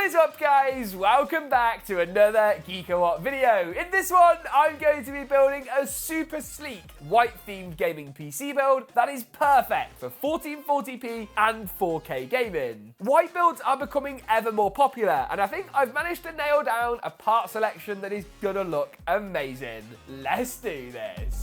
is up, guys? Welcome back to another GeekaWhat video. In this one, I'm going to be building a super sleek white-themed gaming PC build that is perfect for 1440p and 4K gaming. White builds are becoming ever more popular, and I think I've managed to nail down a part selection that is gonna look amazing. Let's do this.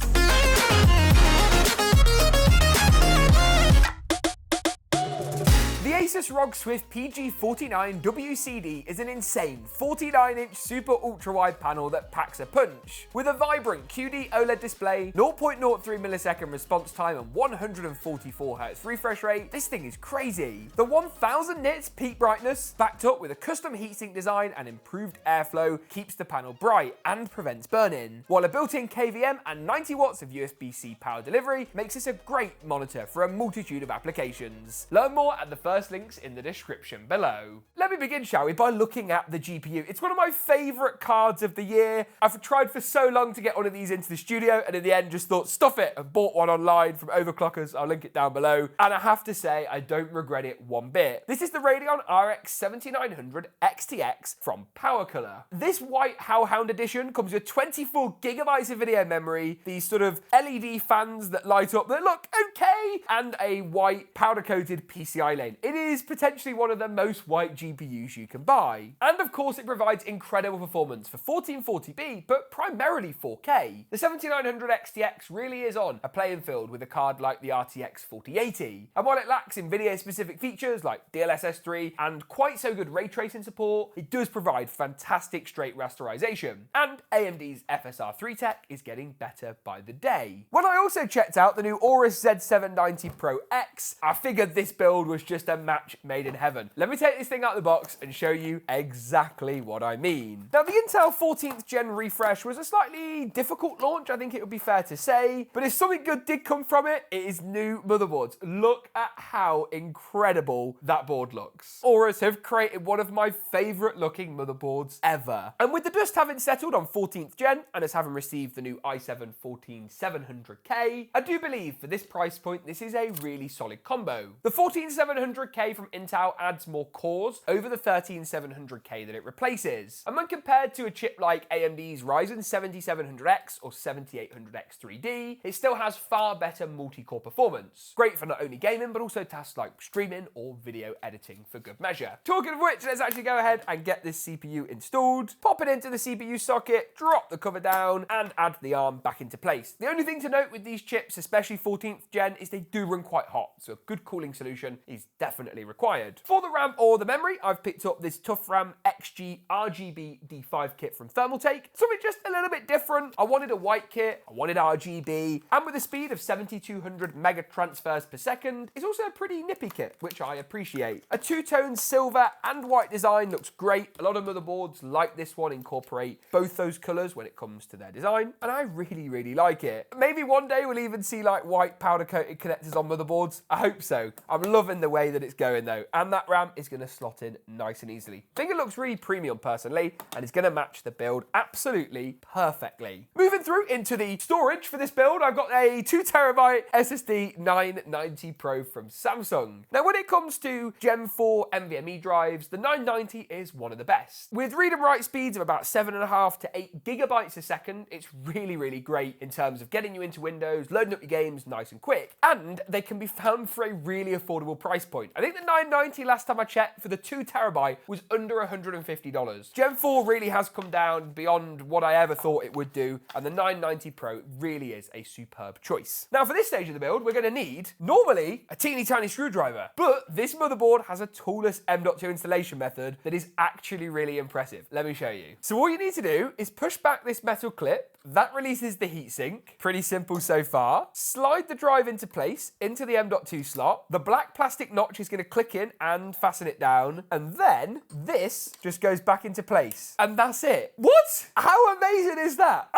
The Asus ROG Swift PG49 WCD is an insane 49-inch super ultra-wide panel that packs a punch. With a vibrant QD OLED display, 0.03 millisecond response time and 144Hz refresh rate, this thing is crazy. The 1000 nits peak brightness, backed up with a custom heatsink design and improved airflow, keeps the panel bright and prevents burn-in, while a built-in KVM and 90 watts of USB-C power delivery makes this a great monitor for a multitude of applications. Learn more at the first links in the description below. Let me begin, shall we, by looking at the GPU. It's one of my favourite cards of the year. I've tried for so long to get one of these into the studio, and in the end just thought, stuff it, and bought one online from Overclockers. I'll link it down below. And I have to say, I don't regret it one bit. This is the Radeon RX 7900 XTX from PowerColor. This white HellHound edition comes with 24 gigabytes of video memory, these sort of LED fans that light up that look okay, and a white powder-coated PCI lane. It is potentially one of the most white GPUs you can buy. And of course, it provides incredible performance for 1440p, but primarily 4K. The 7900 XTX really is on a playing field with a card like the RTX 4080. And while it lacks NVIDIA-specific features like DLSS 3 and quite so good ray tracing support, it does provide fantastic straight rasterization. And AMD's FSR 3 tech is getting better by the day. When I also checked out the new Aorus Z790 Pro X, I figured this build was just a match made in heaven. Let me take this thing out of the box and show you exactly what I mean. Now, the Intel 14th gen refresh was a slightly difficult launch, I think it would be fair to say, but if something good did come from it, it is new motherboards. Look at how incredible that board looks. Aorus have created one of my favourite looking motherboards ever. And with the dust having settled on 14th gen, and us having received the new i7-14700K, I do believe for this price point, this is a really solid combo. The 14700K from Intel adds more cores over the 13700K that it replaces. And when compared to a chip like AMD's Ryzen 7700X or 7800X 3D, it still has far better multi-core performance. Great for not only gaming, but also tasks like streaming or video editing for good measure. Talking of which, let's actually go ahead and get this CPU installed, pop it into the CPU socket, drop the cover down, and add the ARM back into place. The only thing to note with these chips, especially 14th gen, is they do run quite hot, so a good cooling solution is definitely required. For the RAM or the memory, I've picked up this ToughRAM XG RGB D5 kit from Thermaltake. Something just a little bit different. I wanted a white kit, I wanted RGB, and with a speed of 7200 mega transfers per second, it's also a pretty nippy kit, which I appreciate. A two-tone silver and white design looks great. A lot of motherboards like this one incorporate both those colours when it comes to their design, and I really like it. Maybe one day we'll even see like white powder-coated connectors on motherboards. I hope so. I'm loving the way that it's going though, and that RAM is going to slot in nice and easily. I think it looks really premium personally, and it's going to match the build absolutely perfectly. Moving through into the storage for this build, I've got a 2TB SSD 990 Pro from Samsung. Now, when it comes to Gen 4 NVMe drives, the 990 is one of the best. With read and write speeds of about 7.5 to 8 gigabytes a second, it's really great in terms of getting you into Windows, loading up your games nice and quick, and they can be found for a really affordable price point. I think the 990 last time I checked for the 2TB was under $150. Gen 4 really has come down beyond what I ever thought it would do, and the 990 Pro really is a superb choice. Now, for this stage of the build, we're going to need, normally, a teeny tiny screwdriver, but this motherboard has a toolless M.2 installation method that is actually really impressive. Let me show you. So all you need to do is push back this metal clip. That releases the heatsink. Pretty simple so far. Slide the drive into place, into the M.2 slot. The black plastic notch is going to click in and fasten it down. And then this just just goes back into place. And that's it. What? How amazing is that?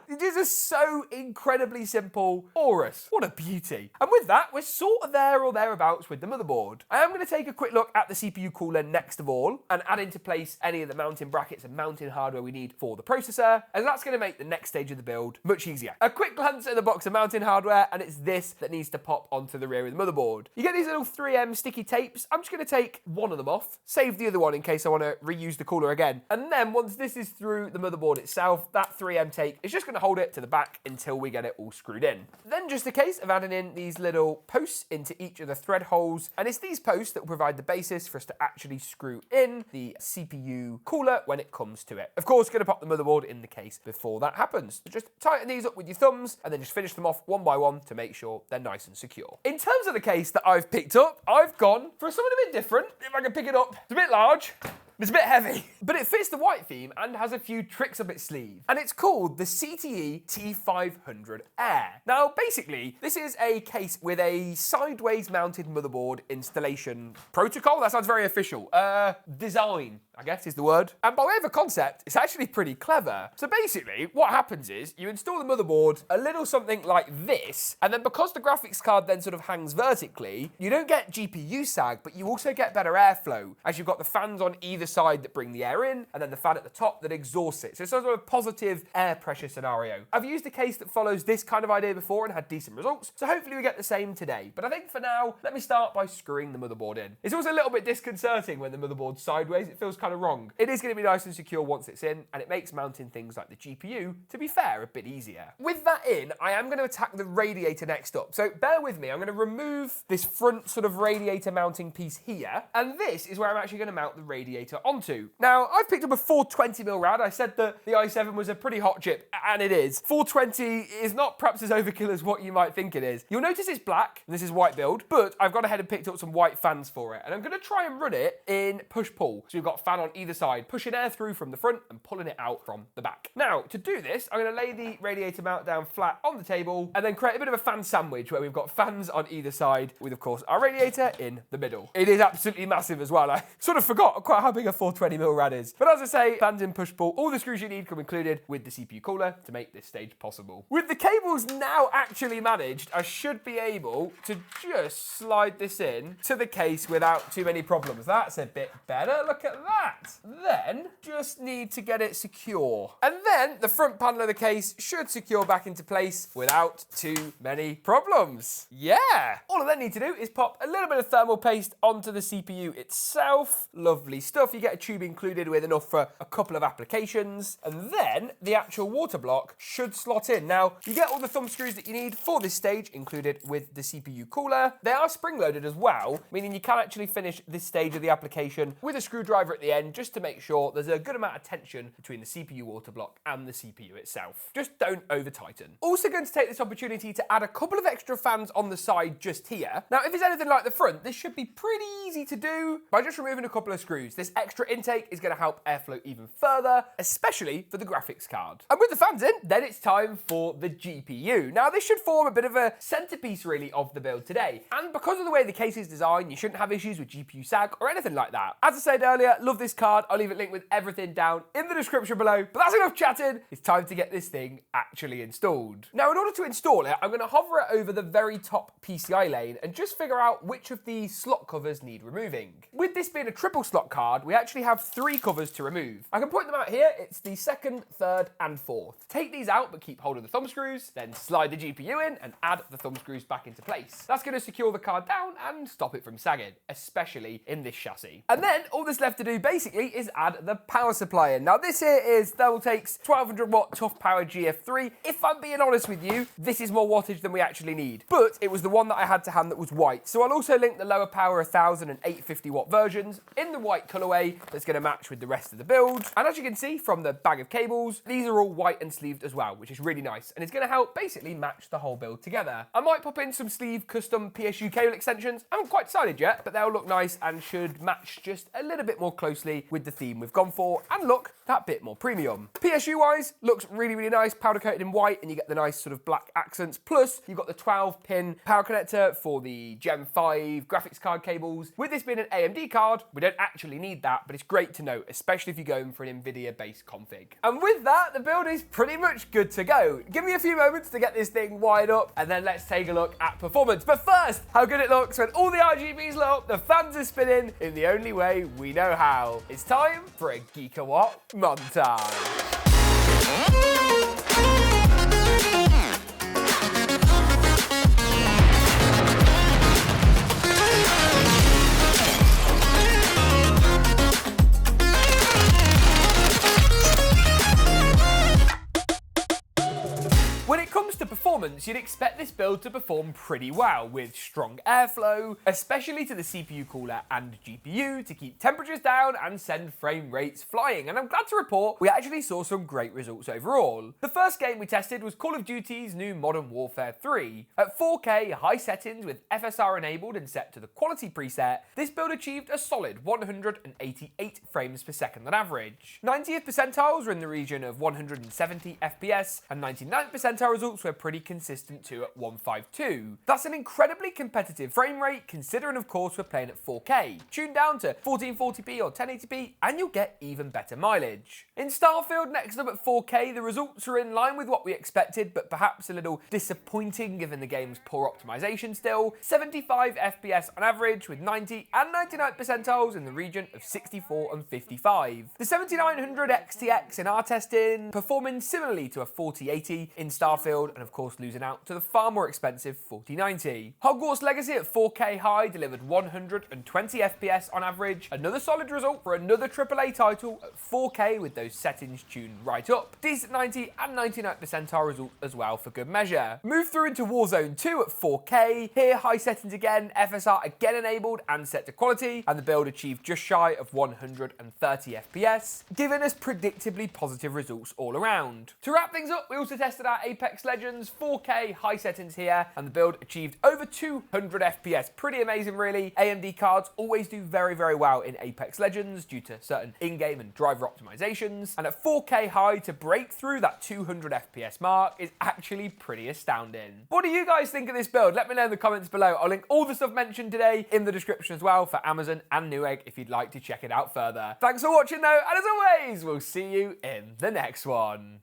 It is just so incredibly simple. Aorus, what a beauty. And with that, we're sort of there or thereabouts with the motherboard. I am going to take a quick look at the CPU cooler next of all and add into place any of the mounting brackets and mounting hardware we need for the processor, as that's going to make the next stage of the build much easier. A quick glance at the box of mounting hardware, and it's this that needs to pop onto the rear of the motherboard. You get these little 3M sticky tapes. I'm just going to take one of them off, save the other one in case I want to reuse the cooler again. And then once this is through the motherboard itself, that 3M tape is just going to hold it to the back until we get it all screwed in. Then just a case of adding in these little posts into each of the thread holes, and it's these posts that will provide the basis for us to actually screw in the CPU cooler when it comes to it. Of course, going to pop the motherboard in the case before that happens. So just tighten these up with your thumbs and then just finish them off one by one to make sure they're nice and secure. In terms of the case that I've picked up, I've gone for something a bit different. If I can pick it up, it's a bit large. It's a bit heavy, but it fits the white theme and has a few tricks up its sleeve. And it's called the CTE T500 Air. Now, basically, this is a case with a sideways mounted motherboard installation protocol. That sounds very official. Design, I guess, is the word. And by way of a concept, it's actually pretty clever. So basically, what happens is you install the motherboard, a little something like this, and then because the graphics card then sort of hangs vertically, you don't get GPU sag, but you also get better airflow, as you've got the fans on either side that bring the air in, and then the fan at the top that exhausts it. So it's sort of a positive air pressure scenario. I've used a case that follows this kind of idea before and had decent results, so hopefully we get the same today. But I think for now, let me start by screwing the motherboard in. It's also a little bit disconcerting when the motherboard's sideways. It feels kind of wrong. It is going to be nice and secure once it's in, and it makes mounting things like the GPU, to be fair, a bit easier. With that in, I am going to attack the radiator next up. So bear with me. I'm going to remove this front sort of radiator mounting piece here, and this is where I'm actually going to mount the radiator onto. Now, I've picked up a 420mm rad. I said that the i7 was a pretty hot chip, and it is. 420 is not perhaps as overkill as what you might think it is. You'll notice it's black, and this is white build, but I've gone ahead and picked up some white fans for it, and I'm going to try and run it in push-pull. So you've got fan on either side, pushing air through from the front and pulling it out from the back. Now, to do this, I'm going to lay the radiator mount down flat on the table, and then create a bit of a fan sandwich where we've got fans on either side, with, of course, our radiator in the middle. It is absolutely massive as well. I sort of forgot quite how big a 420mm rad is. But as I say, fans in push-pull, all the screws you need come included with the CPU cooler to make this stage possible. With the cables now actually managed, I should be able to just slide this in to the case without too many problems. That's a bit better. Look at that. Then just need to get it secure. And then the front panel of the case should secure back into place without too many problems. Yeah. All I then need to do is pop a little bit of thermal paste onto the CPU itself. Lovely stuff. You get a tube included with enough for a couple of applications. And then the actual water block should slot in. Now, you get all the thumb screws that you need for this stage included with the CPU cooler. They are spring-loaded as well, meaning you can actually finish this stage of the application with a screwdriver at the end just to make sure there's a good amount of tension between the CPU water block and the CPU itself. Just don't over-tighten. Also going to take this opportunity to add a couple of extra fans on the side just here. Now, if it's anything like the front, this should be pretty easy to do by just removing a couple of screws. This extra intake is going to help airflow even further, especially for the graphics card. And with the fans in, then it's time for the GPU. Now, this should form a bit of a centerpiece, really, of the build today. And because of the way the case is designed, you shouldn't have issues with GPU sag or anything like that. As I said earlier, love this card. I'll leave it linked with everything down in the description below. But that's enough chatting. It's time to get this thing actually installed. Now, in order to install it, I'm going to hover it over the very top PCI lane and just figure out which of the slot covers need removing. With this being a triple slot card, we actually have 3 covers to remove. I can point them out here. It's the 2nd, 3rd, and 4th. Take these out, but keep hold of the thumb screws, then slide the GPU in and add the thumb screws back into place. That's going to secure the card down and stop it from sagging, especially in this chassis. And then all that's left to do basically is add the power supply in. Now, this here is Thermaltake's 1200 watt ToughPower GF3. If I'm being honest with you, this is more wattage than we actually need, but it was the one that I had to hand that was white. So I'll also link the lower power 1000 and 850 watt versions in the white colorway that's going to match with the rest of the build. And as you can see from the bag of cables, these are all white and sleeved as well, which is really nice. And it's going to help basically match the whole build together. I might pop in some sleeve custom PSU cable extensions. I haven't quite decided yet, but they'll look nice and should match just a little bit more closely with the theme we've gone for and look that bit more premium. PSU wise, looks really, really nice, powder coated in white, and you get the nice sort of black accents. Plus, you've got the 12-pin power connector for the Gen 5 graphics card cables. With this being an AMD card, we don't actually need that. that, but it's great to note, especially if you're going for an NVIDIA-based config. And with that, the build is pretty much good to go. Give me a few moments to get this thing wired up, and then let's take a look at performance. But first, how good it looks when all the RGBs lit up, the fans are spinning in the only way we know how. It's time for a GeekaWhat montage. When it comes to performance, you'd expect this build to perform pretty well, with strong airflow, especially to the CPU cooler and GPU to keep temperatures down and send frame rates flying, and I'm glad to report we actually saw some great results overall. The first game we tested was Call of Duty's new Modern Warfare 3. At 4K high settings with FSR enabled and set to the quality preset, this build achieved a solid 188 frames per second on average. 90th percentiles were in the region of 170 FPS, and 99th percentile results were pretty consistent too at 152. That's an incredibly competitive frame rate, considering of course we're playing at 4K. Tune down to 1440p or 1080p and you'll get even better mileage. In Starfield, next up at 4K, the results are in line with what we expected, but perhaps a little disappointing given the game's poor optimization still. 75 FPS on average, with 90 and 99 percentiles in the region of 64 and 55. The 7900 XTX in our testing performing similarly to a 4080 in Starfield, and of course losing out to the far more expensive 4090. Hogwarts Legacy at 4K high delivered 120 FPS on average, another solid result for another AAA title at 4K with those settings tuned right up. Decent 90 and 99 percentile results as well for good measure. Move through into Warzone 2 at 4K, here high settings again, FSR again enabled and set to quality, and the build achieved just shy of 130 FPS, giving us predictably positive results all around. To wrap things up, we also tested our Apex Legends 4K high settings here, and the build achieved over 200 FPS. Pretty amazing really. AMD cards always do very well in Apex Legends due to certain in-game and driver optimizations, and at 4K high to break through that 200 FPS mark is actually pretty astounding. What do you guys think of this build? Let me know in the comments below. I'll link all the stuff mentioned today in the description as well for Amazon and Newegg if you'd like to check it out further. Thanks for watching though, and as always, we'll see you in the next one.